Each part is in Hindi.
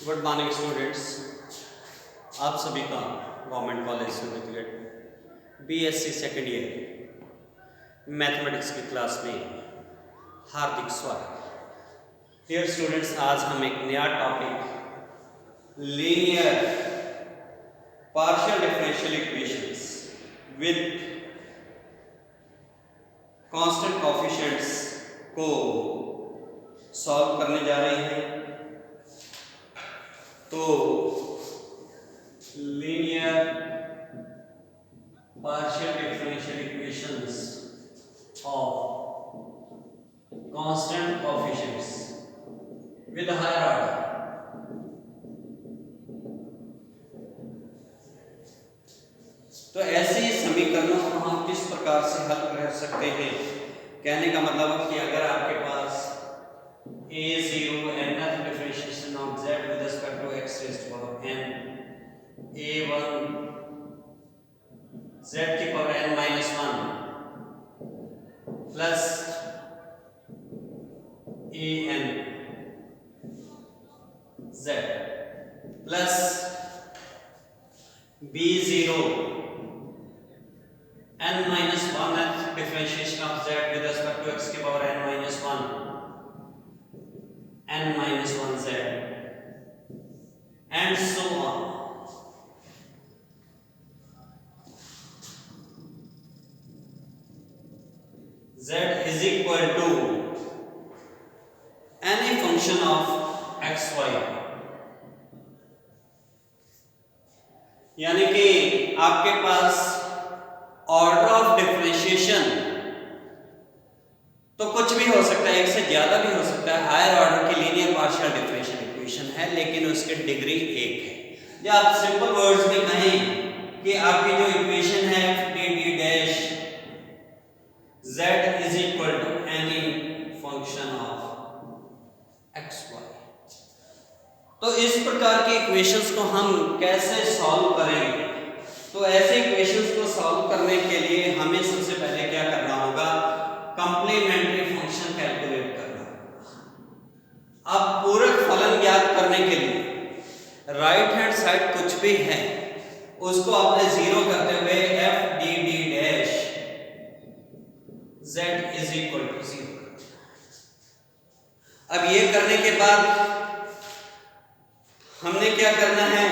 गुड मॉर्निंग स्टूडेंट्स, आप सभी का government college certificate BSc second year mathematics की क्लास में हार्दिक स्वागत। डियर स्टूडेंट्स, आज हम एक नया topic linear partial differential equations with constant coefficients को सॉल्व करने जा रहे हैं। तो linear partial differential equations of constant coefficients with higher order. तो ऐसे समीकरणों को हम किस प्रकार से हल कर सकते हैं? कहने का मतलब कि अगर आपके पास a0 nth differentiation of z with respect to x raised to power n, a1 z की power n minus 1 plus an z plus b0 n minus 1th differentiation of z with respect to x की power n minus 1 n minus 1z and so on. Z is equal to any function of x, y, यानी कि आपके पास ऑर्डर ऑफ डिफरेंशिएशन तो कुछ भी हो सकता है, एक से ज्यादा भी हो सकता है। हायर ऑर्डर की लीनियर पार्शियल डिफरेंशियल इक्वेशन है, लेकिन उसकी डिग्री एक है। या आप सिंपल वर्ड्स में कहें कि आपकी जो इक्वेशन है D dash z is equal to any function of x y. तो इस प्रकार की इक्वेशंस को हम कैसे सॉल्व करें? तो ऐसे इक्वेशंस को सॉल्व करने के लिए हमें सबसे पहले क्या करना होगा? कंप्लीमेंट्री फंक्शन कैलकुलेट करना। अब पूरक फलन ज्ञात करने के लिए राइट हैंड साइड कुछ भी है उसको आपने जीरो करते हुए f D D dash z is equal to 0। अब ये करने के बाद हमने क्या करना है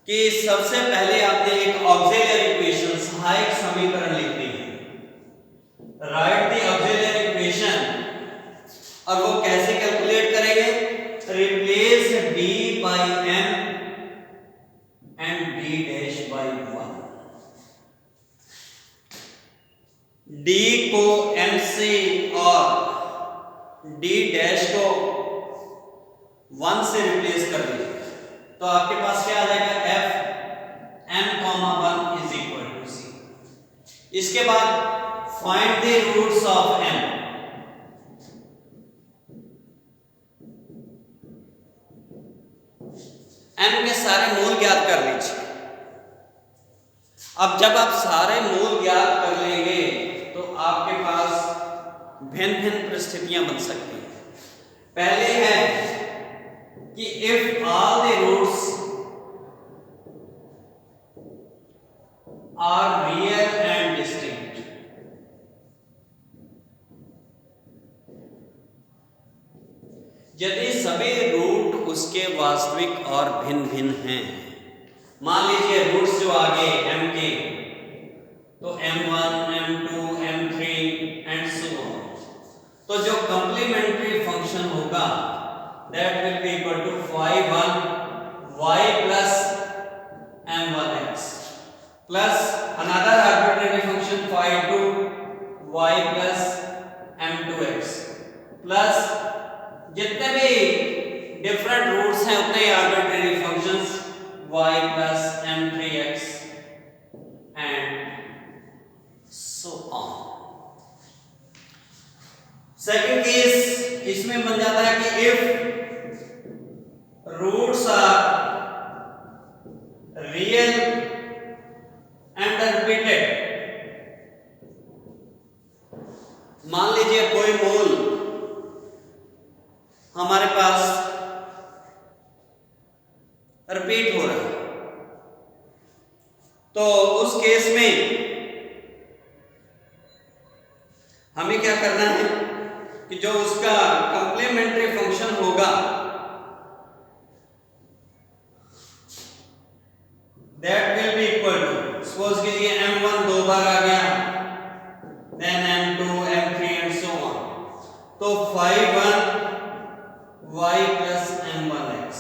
कि सबसे पहले आपने एक ऑक्सिलरी इक्वेशन सहायक समीकरण लिखनी है। Right the auxiliary equation. और वो कैसे कैलकुलेट करेंगे? Replace d by m and d dash by 1। d को m से और d डैश को 1 से रिप्लेस कर दीजिए तो आपके पास क्या आ जाएगा? f m, 1 is equal to 0। इसके बाद find the roots of m। m के सारे मूल ज्ञात कर लीजिए। अब जब आप सारे मूल ज्ञात कर लेंगे तो आपके पास भिन्न भिन्न परिस्थितियां बन सकती हैं। पहले है कि if all the roots are real and distinct, यदि सभी रूट उसके वास्तविक और भिन्न भिन्न हैं। मान लीजिए रूट्स जो आगे m के तो m1, m2, m3 and so on. तो जो कंप्लीमेंट्री फंक्शन होगा that will be equal to y plus m1x plus another arbitrary function y plus m2x plus जितने भी डिफरेंट रूट्स हैं उतने arbitrary functions y plus m3x and so on. Second case इसमें बन जाता है कि if roots are real and repeated. मान लीजिए कोई मूल हमारे पास केस में हमें क्या करना है कि जो उसका कंप्लीमेंट्री फंक्शन होगा that will be equal to, suppose कीजिए m1 दो बार आ गया, then m2 m3 and so on, तो phi1 y plus m1x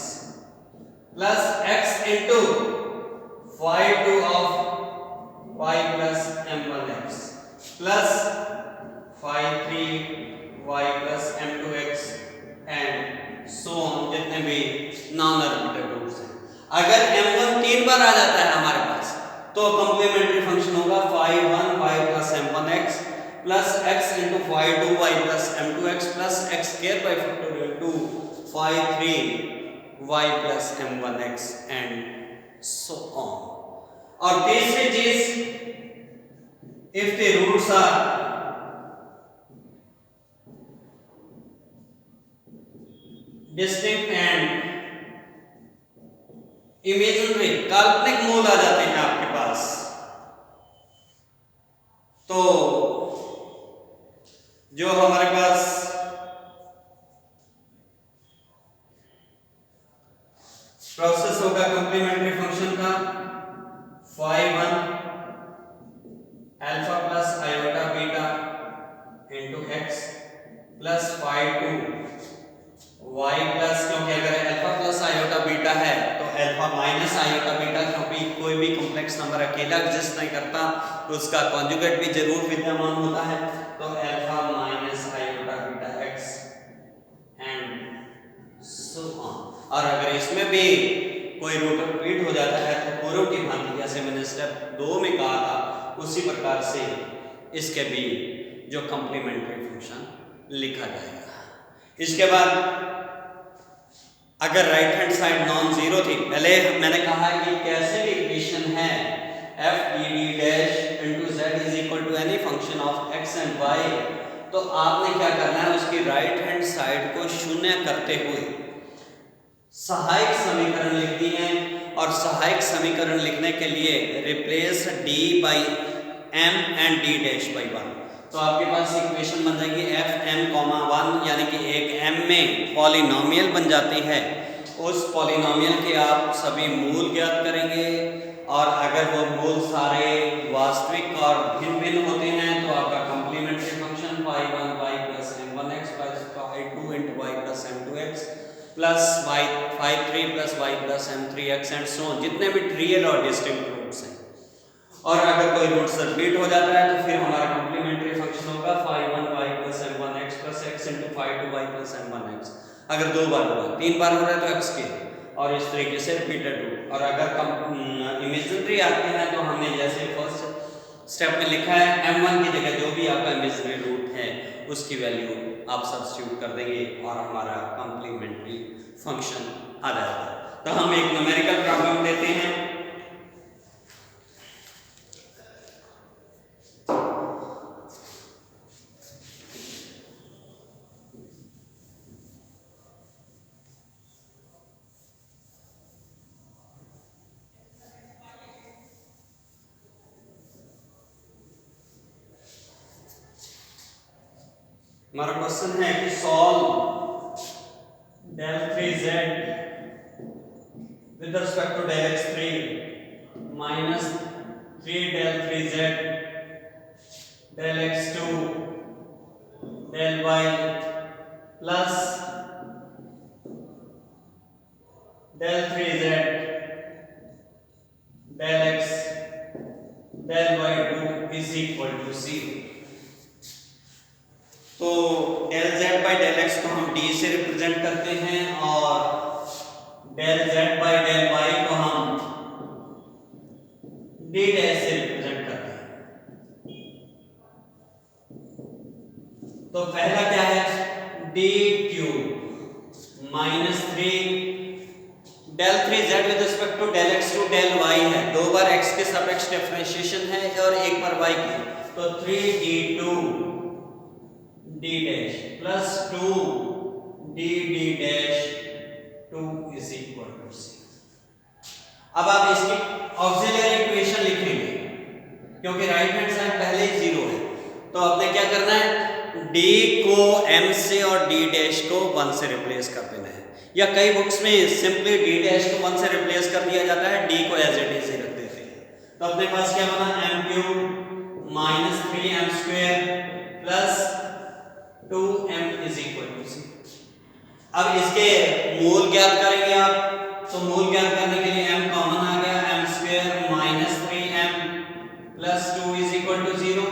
plus x into phi2 of y plus m1x plus phi3 y plus m2x and so on, जितने भी नॉन रिपीटेड रूट्स हैं। अगर m1 तीन बार आ जाता है हमारे पास तो कंप्लीमेंट्री फंक्शन होगा phi1 y plus m1x plus x into phi2 y plus m2x plus x square by factorial 2 phi3 y plus m1x and so on. और तीसरी चीज, if the roots are distinct and imaginary, काल्पनिक मूल आ जाते हैं आपके पास, तो जो हमारे पास प्रोसेस होगा कंप्लीमेंट्री फंक्शन का phi1 alpha plus iota beta into x plus phi2 y plus, क्योंकि अगर अल्फा प्लस आयोटा बीटा है तो अल्फा माइनस आयोटा बीटा, क्योंकि कोई भी कॉम्प्लेक्स नंबर अकेला एग्जिस्ट नहीं करता तो उसका कॉन्जुगेट भी जरूर विद्यमान होता है, तो alpha minus iota beta x and so on. और अगर इसमें भी कोई रूट रिपीट हो जाता है तो पूर्व की भांति, जैसे मैंने स्टेप 2 में कहा था, उसी प्रकार से इसके भी जो कंप्लीमेंट्री फंक्शन लिखा जाएगा। इसके बाद अगर right hand side non zero थी, पहले मैंने कहा कि कैसे भी इक्वेशन है f d d dash into z is equal to any function of x and y, तो आपने क्या करना है, उसकी राइट हैंड साइड को शून्य करते हुए सहायक समीकरण लिखती हैं, और सहायक समीकरण लिखने के लिए replace d by m and d dash by 1, तो आपके पास इक्वेशन बन जाएगी f m, 1, यानी कि एक m में पॉलिनोमियल बन जाती है। उस पॉलिनोमियल के आप सभी मूल ज्ञात करेंगे, और अगर वो मूल सारे वास्तविक और भिन्न भिन्न होते हैं तो आपका complementary function phi1 y plus m1x plus phi2 into y plus m2x plus phi3 plus y plus m3x and so on, जितने भी रियल और डिस्टिंक्ट रूट्स हैं। और अगर कोई रूट्स रिपीट हो जाता है तो फिर हमारा कंप्लीमेंट्री फंक्शन होगा phi1 y plus m1x plus x into phi2 y plus m1x। अगर दो बार हुआ, तीन बार हो रहा है तो x के, और इस तरीके से रिपीटेड रूट। और अगर इमेजिनरी आते हैं तो हमने जैसे फर्स्ट स्टेप में लिखा है m1 की जगह जो भी आपका इमेजिनरी रूट है उसकी वैल्यू आप सब्स्टिट्यूट कर देंगे और हमारा कंप्लीमेंट्री फंक्शन आ जाएगा। तो हम एक न्यूमेरिकल प्रॉब्लम देते हैं। हमारा क्वेश्चन है कि solve del 3z with respect to del x3 minus 3 del 3z del x2 del y plus del 3z del x del y2 is equal to 0। तो del z by del x को हम d से रिप्रेजेंट करते हैं और del z by del y को हम d डैश से रिप्रेजेंट करते हैं। तो पहला क्या है, d cube minus 3 del 3z with respect to del x2 del y है, दो बार x के सापेक्ष डिफरेंशिएशन है और एक बार y की, तो 3d2 d dash plus 2 d d dash 2 is equal to 0। अब आप इसकी ऑक्सिलरी इक्वेशन लिखेंगे क्योंकि राइट हैंड साइड पहले ही 0 है। तो आपने क्या करना है, d को m से और d डैश को 1 से रिप्लेस कर देना है, या कई बुक्स में सिंपली d डैश को 1 से रिप्लेस कर दिया जाता है, d को एज इट इज ही रख देते हैं। तो अपने पास क्या बना, m cube minus 3m square plus 2m is equal to 0। अब इसके मूल ज्ञात करेंगे आप, तो मूल ज्ञात करने के लिए m कॉमन आ गया, m square minus 3m plus 2 is equal to 0।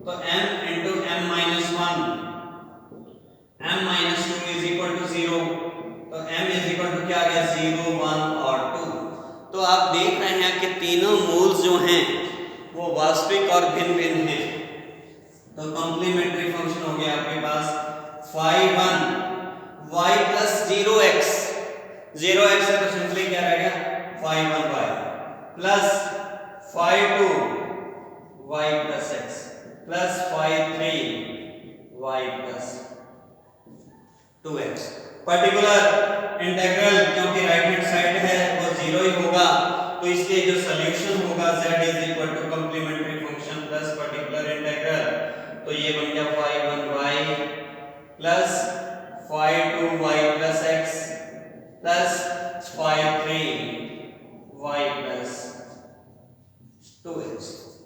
तो m into m minus 1, m minus 2 is equal to 0। तो m इज इक्वल टू क्या आ गया, 0, 1 और 2। तो आप देख रहे हैं कि तीनों मूल्स जो हैं वो वास्तविक और भिन्न भिन्न हैं। तो कॉम्प्लीमेंट्री फंक्शन हो गया आपके पास 5 y प्लस 0x, 0x है तो सिंपली क्या रह गया 5 1y plus 5 2y plus x plus 5 3 y plus 2x। Particular integral क्योंकि राइट हैंड साइड है वो 0 ही होगा, तो इसलिए जो सॉल्यूशन होगा z is equal to complementary function plus particular integral. तो ये बन गया 5 1y plus 5 2y plus x plus 5 3y plus 2x।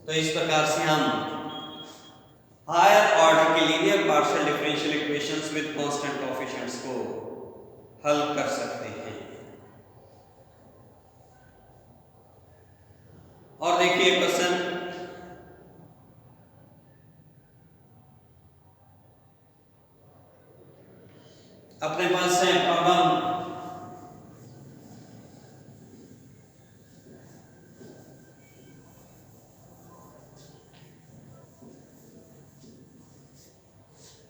तो इस प्रकार से हम हायर ऑर्डर के linear partial differential equations with constant coefficients को हल कर सकते हैं। और देखिए क्वेश्चन, अपने पास है प्रॉब्लम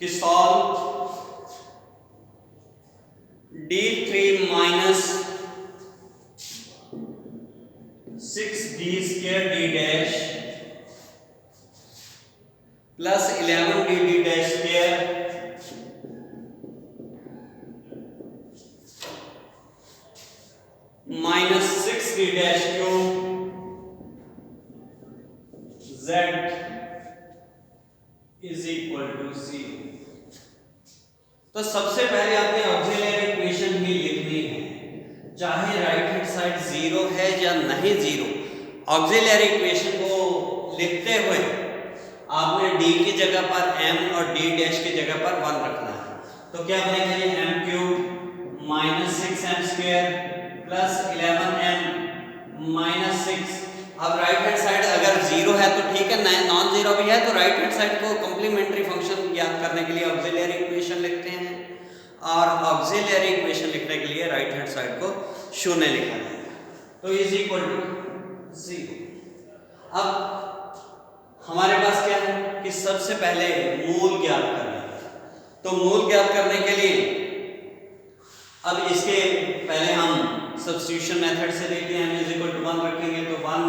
कि solve d3 minus 6d square d dash plus 11d dash square minus 6d dash cube z is equal to 0। तो सबसे पहले आपने ऑक्सिलरी इक्वेशन ही लिखनी है, चाहे राइट हैंड साइड 0 है या नहीं 0। ऑक्सिलरी इक्वेशन को लिखते हुए आपने d की जगह पर m और d डैश की जगह पर 1 रखना है। तो क्या बनेगा, m cube minus 6m square plus 11m minus 6। अब राइट हैंड साइड अगर 0 है तो ठीक है, नॉन 0 भी है तो राइट हैंड साइड को कॉम्प्लीमेंट्री फंक्शन ज्ञात करने के लिए ऑक्सिलरी इक्वेशन लिखते हैं, और ऑक्सिलरी इक्वेशन लिखने के लिए राइट हैंड साइड को 0 लिखा जाएगा। तो इज इक्वल टू 0। अब हमारे पास क्या है कि सबसे पहले मूल ज्ञात करना है। तो मूल ज्ञात करने के लिए अब इसके पहले हम सब्स्टिट्यूशन मेथड से देखते हैं। m इज इक्वल टू 1 रखेंगे तो 1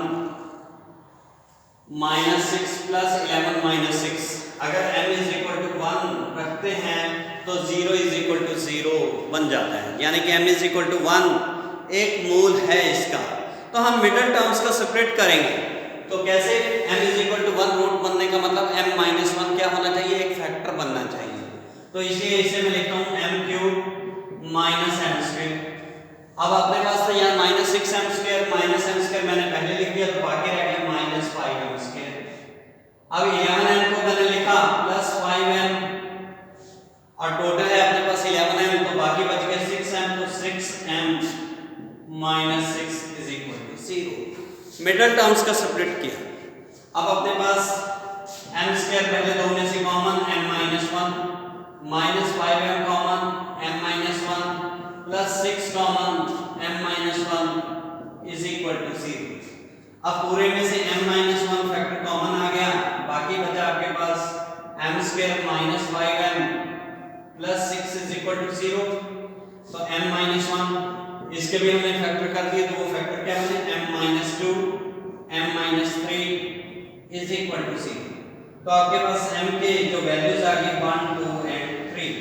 माइनस 6 प्लस 11 माइनस 6। अगर m इज इक्वल टू 1 रखते हैं तो 0 इज इक्वल टू 0 बन जाता है, यानी कि m इज इक्वल टू 1 एक मूल है इसका। तो हम मिडिल टर्म्स को सेपरेट करेंगे। तो कैसे, m is equal to 1 root बनने का मतलब m माइनस 1 क्या होना चाहिए, एक फैक्टर बनना चाहिए। तो इसलिए इसे मैं लिखता हूँ m cube minus m square. अब अपने पास था यहाँ minus 6m square, minus m square मैंने पहले लिख दिया तो बाकी रह गया माइनस 5m स्क्वायर। अब 11m को मैंने लिखा प्लस 5m और टोटल है अपने पास 11m, तो बाकी बच गया 6m, तो 6m minus 6 is equal to 0। Middle terms का सेपरेट किया। अब अपने पास m स्क्वायर पहले दो में से common m minus 1 minus 5m common m minus 1 plus 6 common m minus 1 is equal to 0। अब पूरे में से m माइनस 1 फैक्टर कॉमन आ गया, बाकी बचा आपके पास m square minus 5m plus 6 is equal to 0। तो m माइनस 1 इसके भी हमने फैक्टर कर दिए, तो वो फैक्टर क्या बने m minus 2 m minus 3 is equal to 0। तो आपके पास m के जो वैल्यूज आ गई 1 2 एंड 3,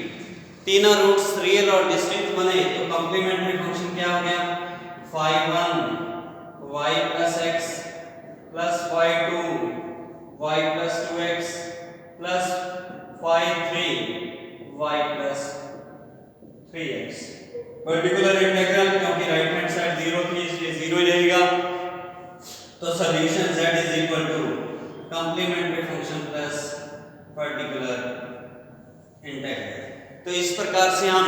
तीनों रूट्स रियल और डिस्टिंक्ट बने। तो कॉम्प्लीमेंट्री फंक्शन क्या हो गया 5 1 y plus x plus 5 2 y plus 2x plus phi 3 y plus 3x। Particular integral क्योंकि राइट हैंड साइड 0 थी इसलिए 0 ही रहेगा, तो solution z is equal to complementary function plus particular integral. तो इस प्रकार से हम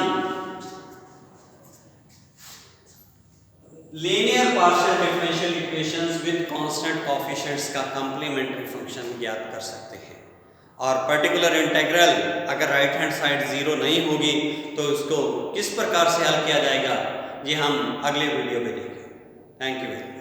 linear partial differential equations with constant coefficients का कॉम्प्लीमेंट्री फंक्शन ज्ञात कर सकते हैं। और पर्टिकुलर इंटीग्रल अगर राइट हैंड साइड 0 नहीं होगी तो उसको किस प्रकार से हल किया जाएगा ये हम अगले वीडियो में देखेंगे। Thank you very much.